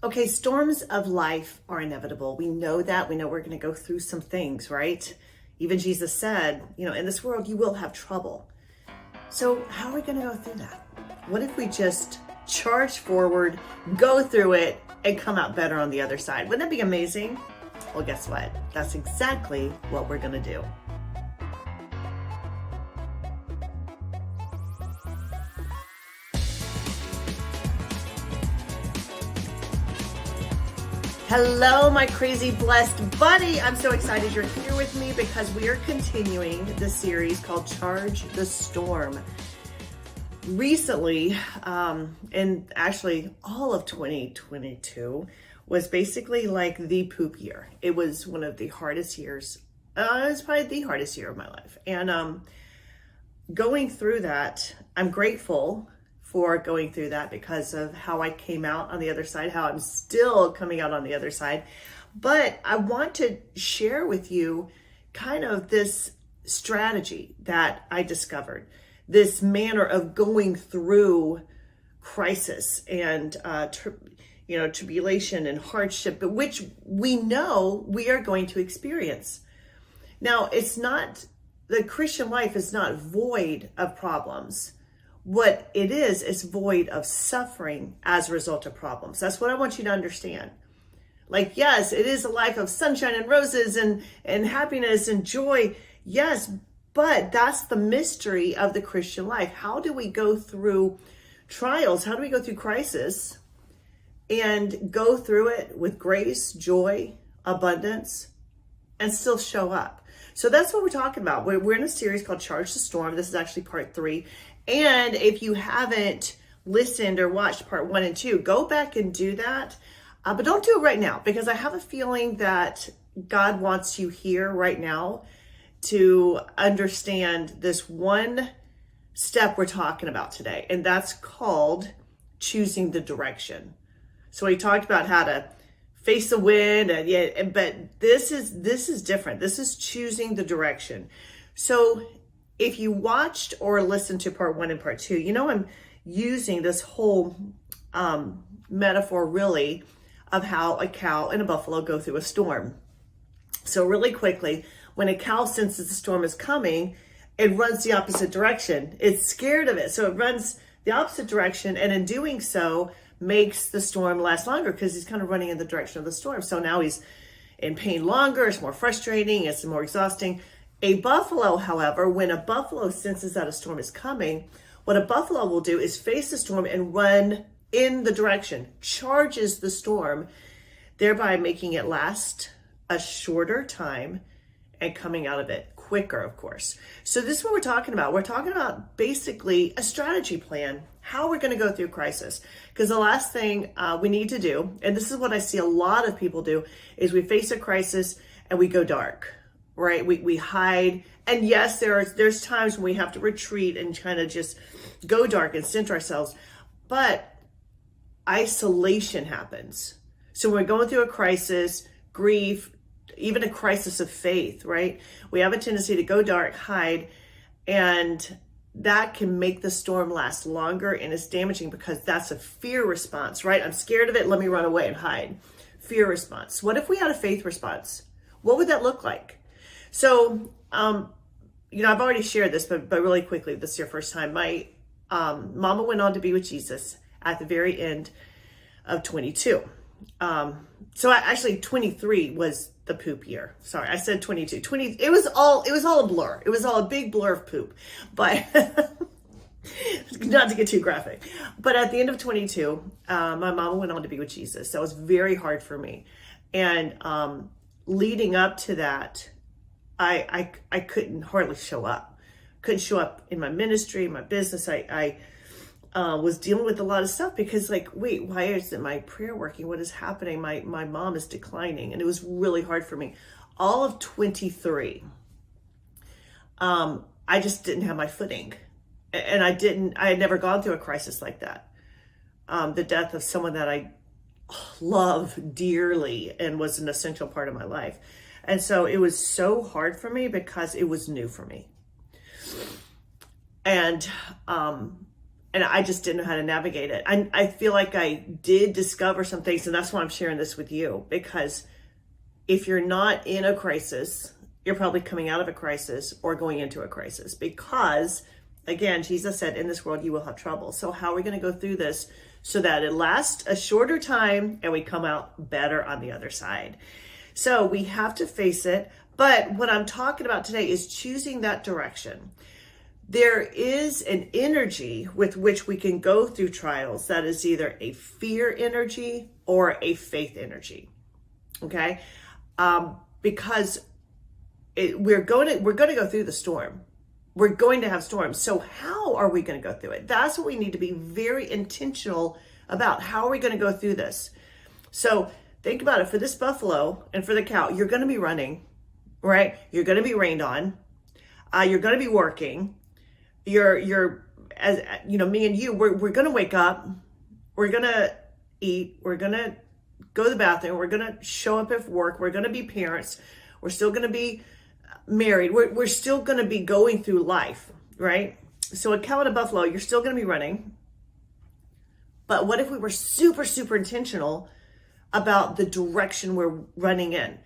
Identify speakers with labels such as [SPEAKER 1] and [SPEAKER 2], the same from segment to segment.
[SPEAKER 1] Okay, storms of life are inevitable. We know that. We know we're going to go through some things, right? Even Jesus said, in this world you will have trouble. So how are we going to go through that? What if we just charge forward, go through it, and come out better on the other side? Wouldn't that be amazing? Well, guess what? That's exactly what we're going to do. Hello, my crazy blessed buddy. I'm so excited you're here with me because we are continuing the series called Charge the Storm. Recently, and actually all of 2022 was basically like the poop year. It was one of the hardest years. It was probably the hardest year of my life. And going through that, I'm grateful for going through that because of how I came out on the other side, how I'm still coming out on the other side. But I want to share with you kind of this strategy that I discovered, this manner of going through crisis and tribulation and hardship, but which we know we are going to experience. Now, the Christian life is not void of problems. What it is void of suffering as a result of problems. That's what I want you to understand. Like, yes, it is a life of sunshine and roses and happiness and joy. Yes, but that's the mystery of the Christian life. How do we go through trials? How do we go through crisis and go through it with grace, joy, abundance, and still show up? So that's what we're talking about. We're in a series called Charge the Storm. This is actually part 3. And if you haven't listened or watched part 1 and 2, go back and do that. But don't do it right now because I have a feeling that God wants you here right now to understand this one step we're talking about today. And that's called choosing the direction. So we talked about how to face the wind, but this is different. This is choosing the direction. So if you watched or listened to part 1 and part 2, I'm using this whole metaphor really of how a cow and a buffalo go through a storm. So really quickly, when a cow senses the storm is coming, it runs the opposite direction. It's scared of it. So it runs the opposite direction, and in doing so, makes the storm last longer because he's kind of running in the direction of the storm. So now he's in pain longer. It's more frustrating. It's more exhausting. A buffalo, however, when a buffalo senses that a storm is coming, what a buffalo will do is face the storm and run in the direction, charges the storm, thereby making it last a shorter time and coming out of it quicker, of course. So this is what we're talking about. We're talking about basically a strategy plan, how we're going to go through crisis. Because the last thing we need to do, and this is what I see a lot of people do, is we face a crisis and we go dark. Right? We hide. And yes, there's times when we have to retreat and kind of just go dark and center ourselves. But isolation happens. So when we're going through a crisis, grief, even a crisis of faith, right? We have a tendency to go dark, hide, and that can make the storm last longer, and it's damaging because that's a fear response, right? I'm scared of it. Let me run away and hide. Fear response. What if we had a faith response? What would that look like? So, I've already shared this, but really quickly, this is your first time. My mama went on to be with Jesus at the very end of 22. So actually 23 was the poop year. Sorry, I said 22. 20. It was all a blur. It was all a big blur of poop. But not to get too graphic. But at the end of 22, my mama went on to be with Jesus. That was very hard for me. And leading up to that, I couldn't hardly show up. Couldn't show up in my ministry, my business. I was dealing with a lot of stuff because wait, why isn't my prayer working? What is happening? My mom is declining. And it was really hard for me. All of 23, I just didn't have my footing. And I had never gone through a crisis like that. The death of someone that I love dearly and was an essential part of my life. And so it was so hard for me because it was new for me. And and I just didn't know how to navigate it. I feel like I did discover some things, and that's why I'm sharing this with you, because if you're not in a crisis, you're probably coming out of a crisis or going into a crisis, because again, Jesus said, in this world you will have trouble. So how are we going to go through this so that it lasts a shorter time and we come out better on the other side? So we have to face it. But what I'm talking about today is choosing that direction. There is an energy with which we can go through trials that is either a fear energy or a faith energy. Okay? Because we're going to go through the storm. We're going to have storms. So how are we going to go through it? That's what we need to be very intentional about. How are we going to go through this? So think about it. For this buffalo and for the cow, you're going to be running, right? You're going to be rained on. You're going to be working. You're as you know, me and you, we're going to wake up. We're going to eat. We're going to go to the bathroom. We're going to show up at work. We're going to be parents. We're still going to be married. We're still going to be going through life, right? So a cow and a buffalo, you're still going to be running. But what if we were super, super intentional about the direction we're running in,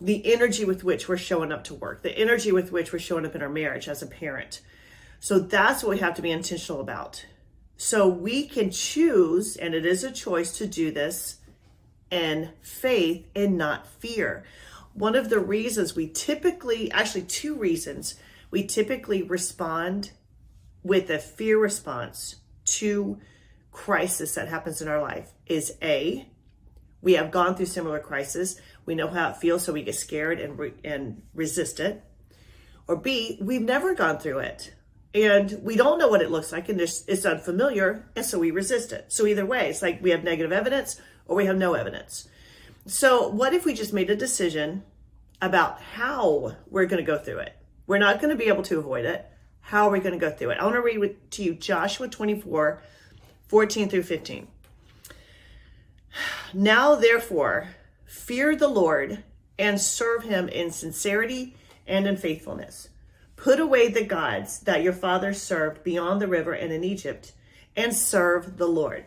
[SPEAKER 1] the energy with which we're showing up to work, the energy with which we're showing up in our marriage as a parent? So that's what we have to be intentional about. So we can choose, and it is a choice to do this in faith and not fear. One of the reasons we typically, actually 2 reasons, we typically respond with a fear response to crisis that happens in our life is A, we have gone through similar crisis. We know how it feels, so we get scared and resist it. Or B, we've never gone through it and we don't know what it looks like, and it's unfamiliar, and so we resist it. So either way, it's like we have negative evidence or we have no evidence. So what if we just made a decision about how we're going to go through it? We're not going to be able to avoid it. How are we going to go through it? I want to read to you Joshua 24, 14 through 15. Now, therefore, fear the Lord and serve him in sincerity and in faithfulness. Put away the gods that your fathers served beyond the river and in Egypt, and serve the Lord.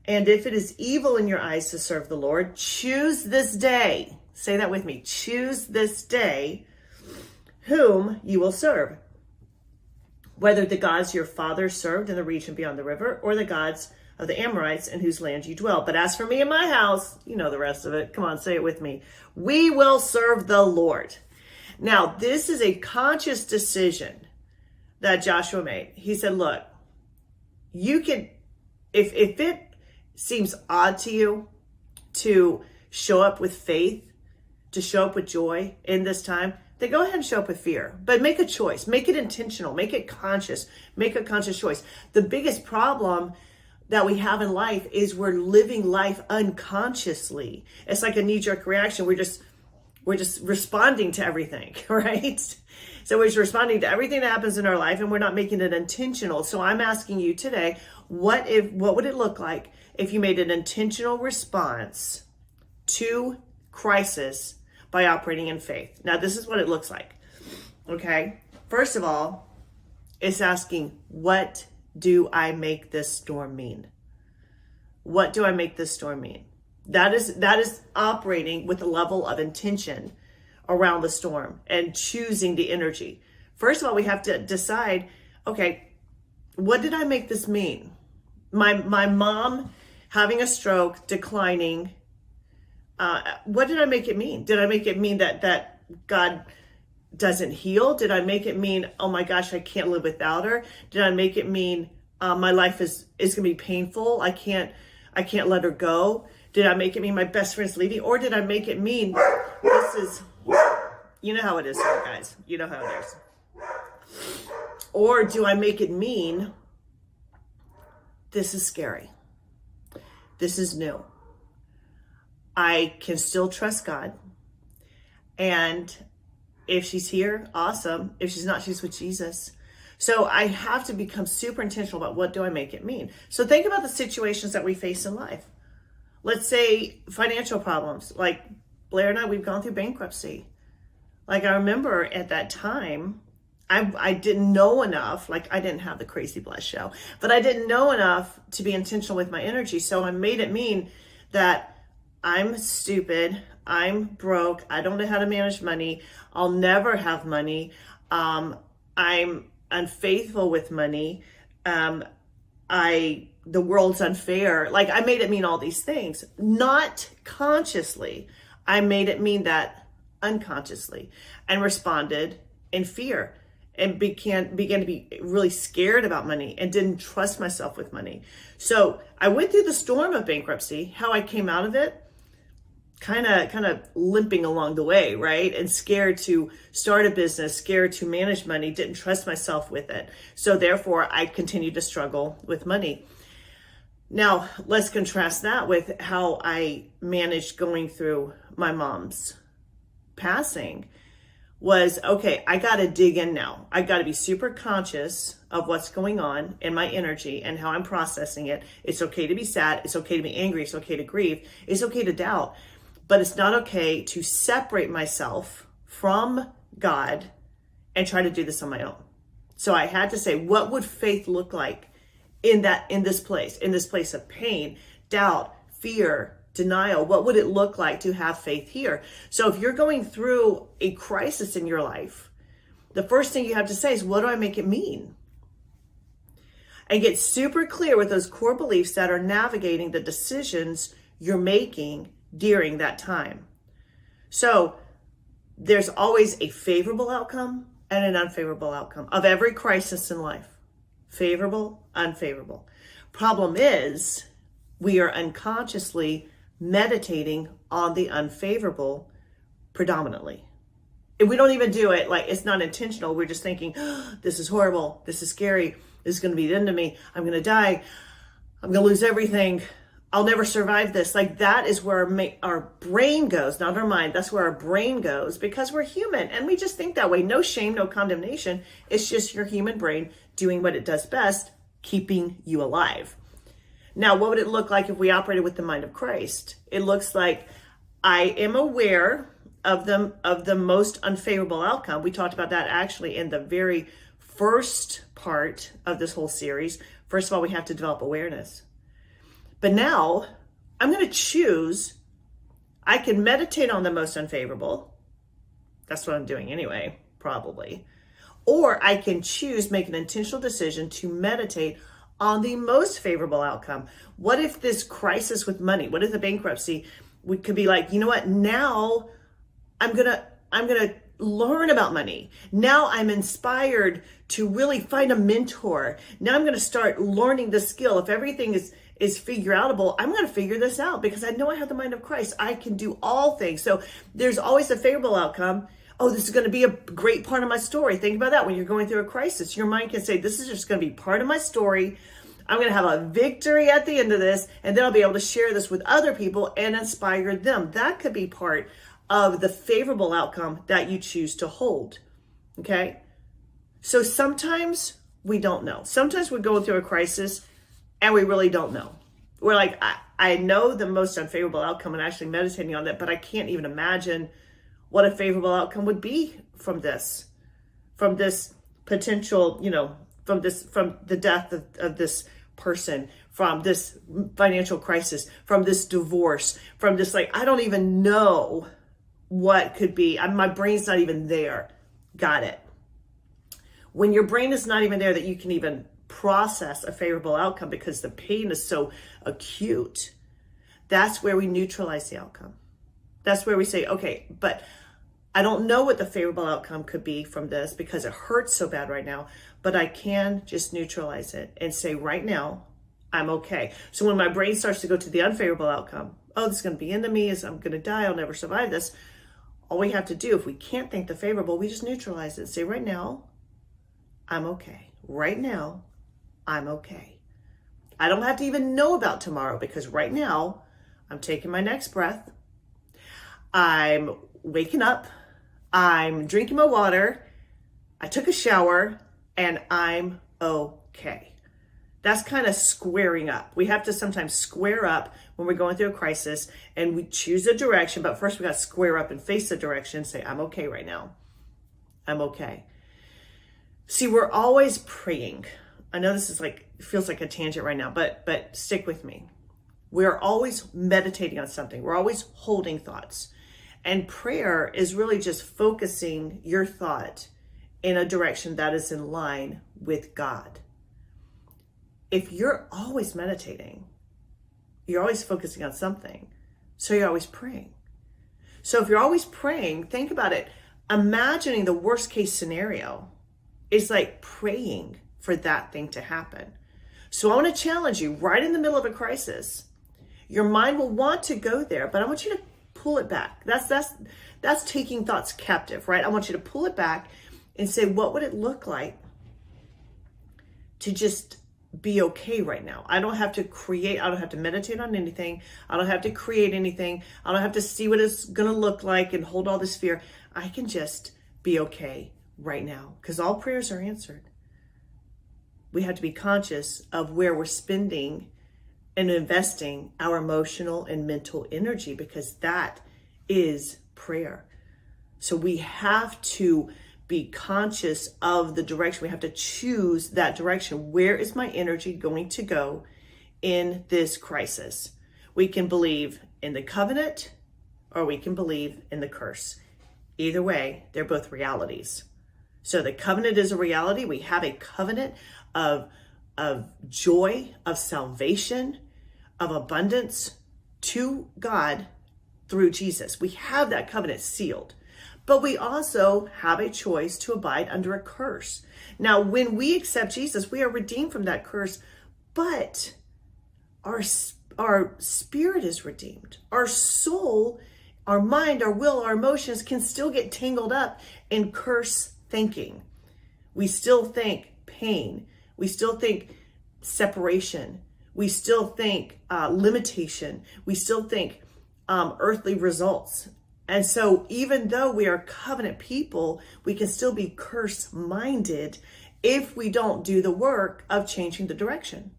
[SPEAKER 1] And if it is evil in your eyes to serve the Lord, choose this day. Say that with me. Choose this day whom you will serve, whether the gods your fathers served in the region beyond the river, or the gods of the Amorites in whose land you dwell. But as for me and my house, you know the rest of it. Come on, say it with me. We will serve the Lord. Now, this is a conscious decision that Joshua made. He said, look, you can, if it seems odd to you to show up with faith, to show up with joy in this time, then go ahead and show up with fear. But make a choice. Make it intentional. Make it conscious. Make a conscious choice. The biggest problem that we have in life is we're living life unconsciously. It's like a knee-jerk reaction. We're just responding to everything, right? So we're just responding to everything that happens in our life, and we're not making it intentional. So I'm asking you today, what would it look like if you made an intentional response to crisis by operating in faith? Now, this is what it looks like. Okay. First of all, it's asking, what do I make this storm mean? What do I make this storm mean? That is operating with a level of intention around the storm and choosing the energy. First of all, we have to decide, okay, what did I make this mean? My mom having a stroke, declining. What did I make it mean? Did I make it mean that God doesn't heal? Did I make it mean, oh my gosh, I can't live without her? Did I make it mean my life is going to be painful? I can't let her go? Did I make it mean my best friend's leaving? Or did I make it mean this is, you know how it is, guys. You know how it is. Or do I make it mean this is scary? This is new. I can still trust God. And if she's here, awesome. If she's not, she's with Jesus. So I have to become super intentional about what do I make it mean. So think about the situations that we face in life. Let's say financial problems. Like Blair and I, we've gone through bankruptcy. Like I remember at that time, I didn't know enough. Like, I didn't have the Crazy Blessed show, but I didn't know enough to be intentional with my energy. So I made it mean that I'm stupid, I'm broke, I don't know how to manage money, I'll never have money, I'm unfaithful with money, the world's unfair. Like, I made it mean all these things, not consciously. I made it mean that unconsciously, and responded in fear, and began to be really scared about money, and didn't trust myself with money. So I went through the storm of bankruptcy. How I came out of it, kind of limping along the way, right? And scared to start a business, scared to manage money, didn't trust myself with it. So therefore, I continued to struggle with money. Now, let's contrast that with how I managed going through my mom's passing. Was, okay, I got to dig in now. I got to be super conscious of what's going on in my energy and how I'm processing it. It's okay to be sad. It's okay to be angry. It's okay to grieve. It's okay to doubt. But it's not okay to separate myself from God and try to do this on my own. So I had to say, what would faith look like in this place of pain, doubt, fear, denial? What would it look like to have faith here? So if you're going through a crisis in your life, the first thing you have to say is, what do I make it mean? And get super clear with those core beliefs that are navigating the decisions you're making during that time. So there's always a favorable outcome and an unfavorable outcome of every crisis in life. Favorable, unfavorable. Problem is, we are unconsciously meditating on the unfavorable predominantly. And we don't even do it, like, it's not intentional. We're just thinking, oh, this is horrible. This is scary. This is going to be the end of me. I'm going to die. I'm going to lose everything. I'll never survive this. Like, that is where our brain goes, not our mind. That's where our brain goes, because we're human and we just think that way. No shame, no condemnation. It's just your human brain doing what it does best, keeping you alive. Now, what would it look like if we operated with the mind of Christ? It looks like I am aware of the most unfavorable outcome. We talked about that actually in the very first part of this whole series. First of all, we have to develop awareness. But now I'm going to choose. I can meditate on the most unfavorable. That's what I'm doing anyway, probably. Or I can choose, make an intentional decision to meditate on the most favorable outcome. What if this crisis with money, what if the bankruptcy, we could be like, you know what, now I'm gonna learn about money. Now I'm inspired to really find a mentor. Now I'm gonna start learning the skill. If everything is figure outable, I'm gonna figure this out because I know I have the mind of Christ. I can do all things. So there's always a favorable outcome. Oh, this is going to be a great part of my story. Think about that when you're going through a crisis. Your mind can say, this is just going to be part of my story. I'm going to have a victory at the end of this, and then I'll be able to share this with other people and inspire them. That could be part of the favorable outcome that you choose to hold. Okay? So sometimes we don't know. Sometimes we're going through a crisis and we really don't know. We're like, I know the most unfavorable outcome and actually meditating on that, but I can't even imagine what a favorable outcome would be from this potential, from the death of this person, from this financial crisis, from this divorce, from this, like, I don't even know what could be. My brain's not even there. Got it. When your brain is not even there that you can even process a favorable outcome because the pain is so acute, that's where we neutralize the outcome. That's where we say, okay, but I don't know what the favorable outcome could be from this because it hurts so bad right now, but I can just neutralize it and say, right now, I'm okay. So when my brain starts to go to the unfavorable outcome, oh, this is going to be into me, I'm going to die, I'll never survive this. All we have to do, if we can't think the favorable, we just neutralize it and say, right now, I'm okay. Right now, I'm okay. I don't have to even know about tomorrow because right now, I'm taking my next breath. I'm waking up. I'm drinking my water. I took a shower and I'm okay. That's kind of squaring up. We have to sometimes square up when we're going through a crisis and we choose a direction, but first we got to square up and face the direction and say, I'm okay right now. I'm okay. See, we're always praying. I know this is feels like a tangent right now, but stick with me. We're always meditating on something. We're always holding thoughts. And prayer is really just focusing your thought in a direction that is in line with God. If you're always meditating, you're always focusing on something. So you're always praying. So if you're always praying, think about it. Imagining the worst case scenario is like praying for that thing to happen. So I want to challenge you right in the middle of a crisis. Your mind will want to go there, but I want you to pull it back. That's taking thoughts captive, right? I want you to pull it back and say, what would it look like to just be okay right now? I don't have to meditate on anything. I don't have to create anything. I don't have to see what it's going to look like and hold all this fear. I can just be okay right now because all prayers are answered. We have to be conscious of where we're spending and investing our emotional and mental energy, because that is prayer. So we have to be conscious of the direction. We have to choose that direction. Where is my energy going to go in this crisis? We can believe in the covenant or we can believe in the curse. Either way, they're both realities. So the covenant is a reality. We have a covenant of joy, of salvation, of abundance to God through Jesus. We have that covenant sealed. But we also have a choice to abide under a curse. Now, when we accept Jesus, we are redeemed from that curse, but our spirit is redeemed. Our soul, our mind, our will, our emotions can still get tangled up in curse thinking. We still think pain. We still think separation. We still think limitation. We still think earthly results. And so even though we are covenant people, we can still be curse-minded if we don't do the work of changing the direction.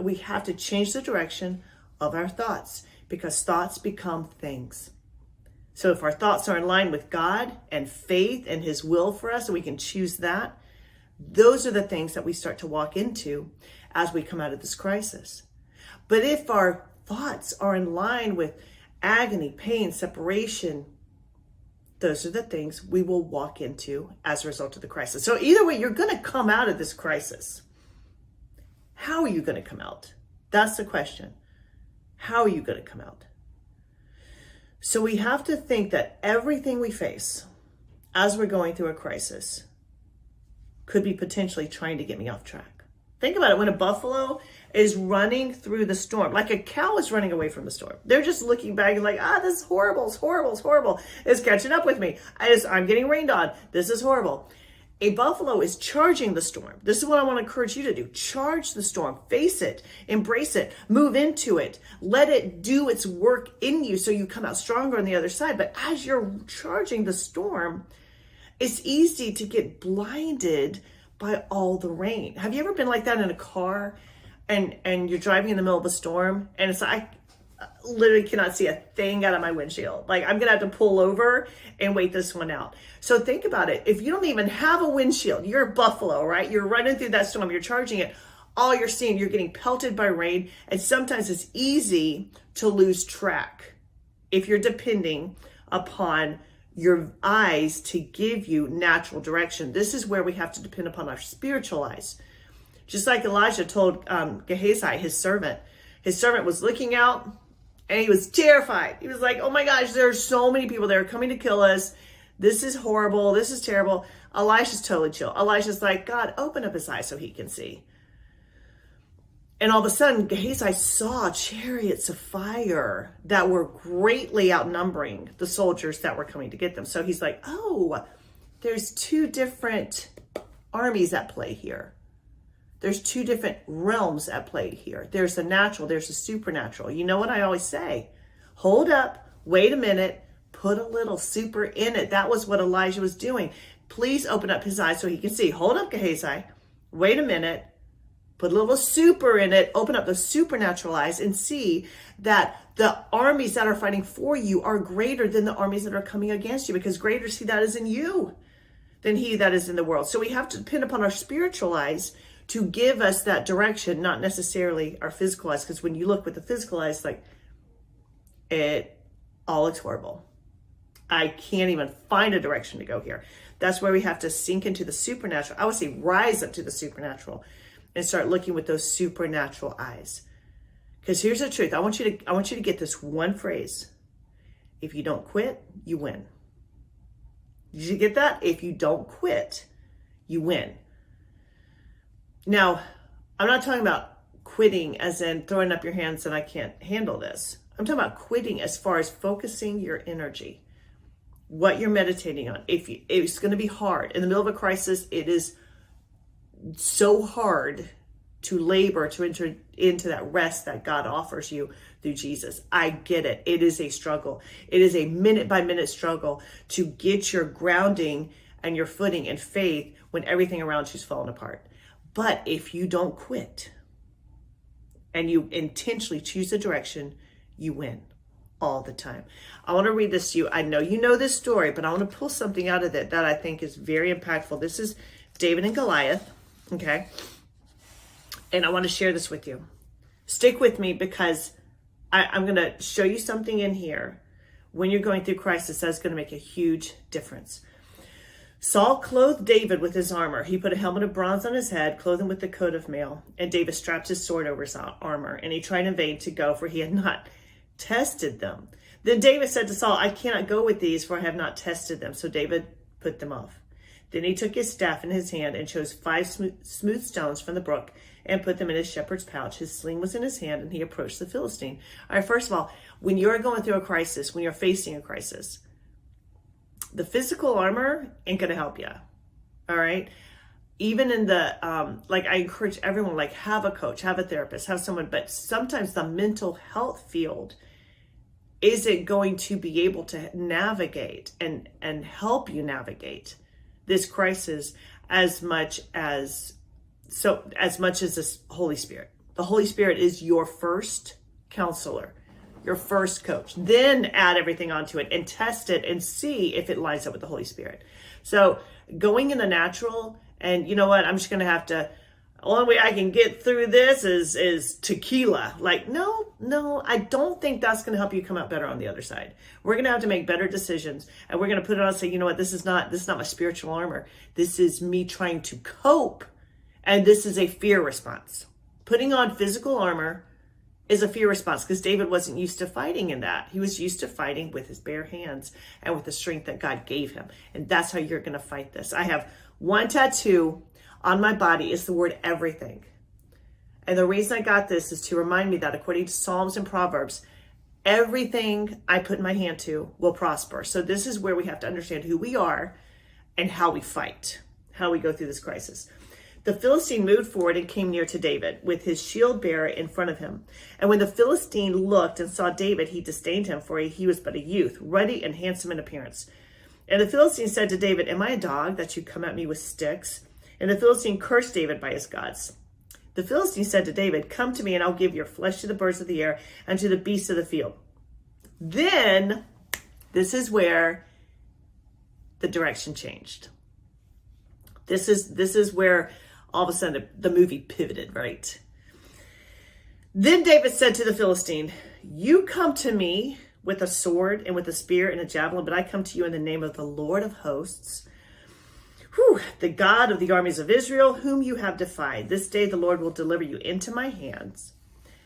[SPEAKER 1] We have to change the direction of our thoughts because thoughts become things. So if our thoughts are in line with God and faith and His will for us, and we can choose that, those are the things that we start to walk into as we come out of this crisis. But if our thoughts are in line with agony, pain, separation, those are the things we will walk into as a result of the crisis. So either way, you're going to come out of this crisis. How are you going to come out? That's the question. How are you going to come out? So we have to think that everything we face as we're going through a crisis could be potentially trying to get me off track. Think about it. When a buffalo is running through the storm, like a cow is running away from the storm. They're just looking back and like, this is horrible, it's horrible, it's horrible. It's catching up with me. I'm getting rained on. This is horrible. A buffalo is charging the storm. This is what I want to encourage you to do. Charge the storm, face it, embrace it, move into it. Let it do its work in you so you come out stronger on the other side. But as you're charging the storm, it's easy to get blinded by all the rain. Have you ever been like that in a car and you're driving in the middle of a storm and it's like, I literally cannot see a thing out of my windshield. Like I'm going to have to pull over and wait this one out. So think about it. If you don't even have a windshield, you're a buffalo, right? You're running through that storm, you're charging it. All you're seeing, you're getting pelted by rain. And sometimes it's easy to lose track if you're depending upon your eyes to give you natural direction. This is where we have to depend upon our spiritual eyes. Just like Elijah told Gehazi, his servant was looking out and he was terrified. He was like, oh my gosh, there are so many people that are coming to kill us. This is horrible. This is terrible. Elisha's totally chill. Elisha's like, God, open up his eyes so he can see. And all of a sudden, Gehazi saw chariots of fire that were greatly outnumbering the soldiers that were coming to get them. So he's like, oh, there's two different armies at play here. There's two different realms at play here. There's the natural, there's the supernatural. You know what I always say? Hold up, wait a minute, put a little super in it. That was what Elijah was doing. Please open up his eyes so he can see. Hold up, Gehazi. Wait a minute. Put a little super in it, open up the supernatural eyes and see that the armies that are fighting for you are greater than the armies that are coming against you, because greater see that is in you than he that is in the world. So we have to depend upon our spiritual eyes to give us that direction, not necessarily our physical eyes. Because when you look with the physical eyes, like, it all looks horrible. I can't even find a direction to go here. That's where we have to sink into the supernatural. I would say rise up to the supernatural and start looking with those supernatural eyes. Because here's the truth. I want you to get this one phrase. If you don't quit, you win. Did you get that? If you don't quit, you win. Now, I'm not talking about quitting as in throwing up your hands and I can't handle this. I'm talking about quitting as far as focusing your energy, what you're meditating on. It's going to be hard. In the middle of a crisis, it is so hard to labor to enter into that rest that God offers you through Jesus. I get it. It is a struggle. It is a minute by minute struggle to get your grounding and your footing in faith when everything around you is falling apart. But if you don't quit and you intentionally choose a direction, you win all the time. I want to read this to you. I know you know this story, but I want to pull something out of it that I think is very impactful. This is David and Goliath, okay? And I want to share this with you. Stick with me because I'm going to show you something in here when you're going through crisis that's going to make a huge difference. Saul clothed David with his armor. He put a helmet of bronze on his head, clothed him with the coat of mail, and David strapped his sword over his armor, and he tried in vain to go, for he had not tested them. Then David said to Saul, I cannot go with these, for I have not tested them. So David put them off. Then he took his staff in his hand and chose 5 smooth stones from the brook and put them in his shepherd's pouch. His sling was in his hand, and he approached the Philistine. All right, first of all, when you're going through a crisis, when you're facing a crisis, the physical armor ain't going to help you. All right. Even in the, I encourage everyone, have a coach, have a therapist, have someone, but sometimes the mental health field isn't going to be able to navigate and help you navigate this crisis as much as the Holy Spirit. The Holy Spirit is your first counselor, your first coach. Then add everything onto it and test it and see if it lines up with the Holy Spirit. So going in the natural, and you know what, I'm just going to have to, only way I can get through this is tequila. No, I don't think that's going to help you come out better on the other side. We're going to have to make better decisions, and we're going to put it on and say, you know what, this is not my spiritual armor. This is me trying to cope, and this is a fear response. Putting on physical armor is a fear response because David wasn't used to fighting in that. He was used to fighting with his bare hands and with the strength that God gave him. And that's how you're going to fight this. I have one tattoo on my body. Is the word everything. And the reason I got this is to remind me that according to Psalms and Proverbs, everything I put my hand to will prosper. So this is where we have to understand who we are and how we fight, how we go through this crisis. The Philistine moved forward and came near to David with his shield bearer in front of him. And when the Philistine looked and saw David, he disdained him, for he was but a youth, ruddy and handsome in appearance. And the Philistine said to David, am I a dog that you come at me with sticks? And the Philistine cursed David by his gods. The Philistine said to David, come to me and I'll give your flesh to the birds of the air and to the beasts of the field. Then, this is where the direction changed. This is where all of a sudden the movie pivoted, right? Then David said to the Philistine, you come to me with a sword and with a spear and a javelin, but I come to you in the name of the Lord of hosts, the God of the armies of Israel, whom you have defied. This day the Lord will deliver you into my hand,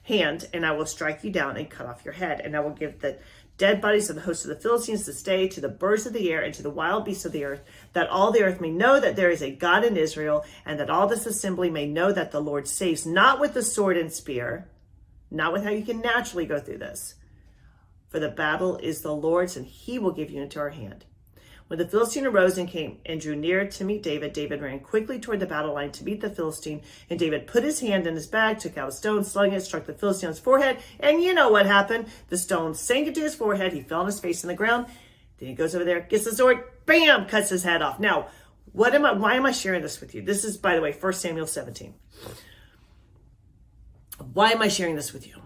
[SPEAKER 1] and I will strike you down and cut off your head. And I will give the dead bodies of the host of the Philistines this day to the birds of the air and to the wild beasts of the earth, that all the earth may know that there is a God in Israel, and that all this assembly may know that the Lord saves, not with the sword and spear, not with how you can naturally go through this. For the battle is the Lord's, and he will give you into our hand. When the Philistine arose and came and drew near to meet David, David ran quickly toward the battle line to meet the Philistine. And David put his hand in his bag, took out a stone, slung it, struck the Philistine on his forehead. And you know what happened. The stone sank into his forehead. He fell on his face in the ground. Then he goes over there, gets the sword, bam, cuts his head off. Now, why am I sharing this with you? This is, by the way, 1 Samuel 17. Why am I sharing this with you?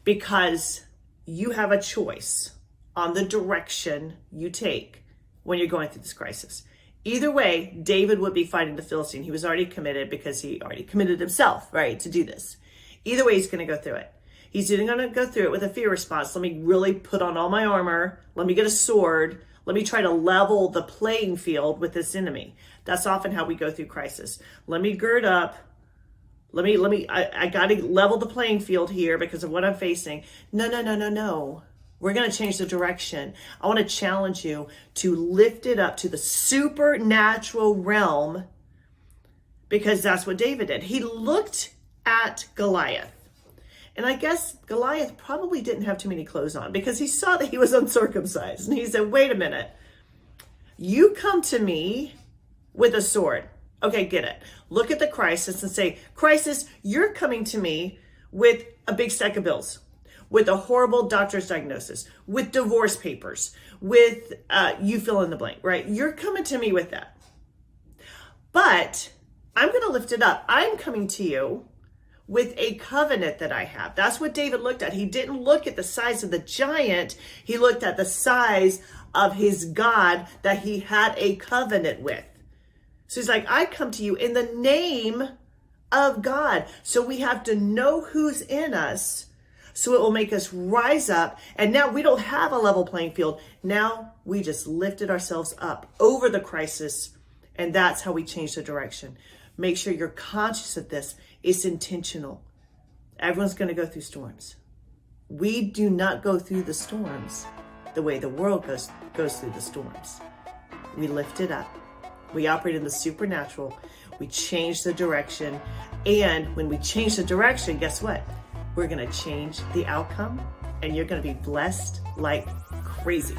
[SPEAKER 1] Because you have a choice on the direction you take when you're going through this crisis. Either way, David would be fighting the Philistine. He was already committed because he already committed himself, right, to do this. Either way, he's going to go through it. He's either going to go through it with a fear response. Let me really put on all my armor. Let me get a sword. Let me try to level the playing field with this enemy. That's often how we go through crisis. Let me gird up. I got to level the playing field here because of what I'm facing. No. We're going to change the direction. I want to challenge you to lift it up to the supernatural realm, because that's what David did. He looked at Goliath. And I guess Goliath probably didn't have too many clothes on because he saw that he was uncircumcised. And he said, wait a minute. You come to me with a sword. Okay, get it. Look at the crisis and say, crisis, you're coming to me with a big stack of bills, with a horrible doctor's diagnosis, with divorce papers, with you fill in the blank, right? You're coming to me with that. But I'm going to lift it up. I'm coming to you with a covenant that I have. That's what David looked at. He didn't look at the size of the giant. He looked at the size of his God that he had a covenant with. So he's like, I come to you in the name of God. So we have to know who's in us, so it will make us rise up. And now we don't have a level playing field. Now we just lifted ourselves up over the crisis. And that's how we change the direction. Make sure you're conscious of this. It's intentional. Everyone's going to go through storms. We do not go through the storms the way the world goes through the storms. We lift it up. We operate in the supernatural. We change the direction. And when we change the direction, guess what? We're going to change the outcome, and you're going to be blessed like crazy.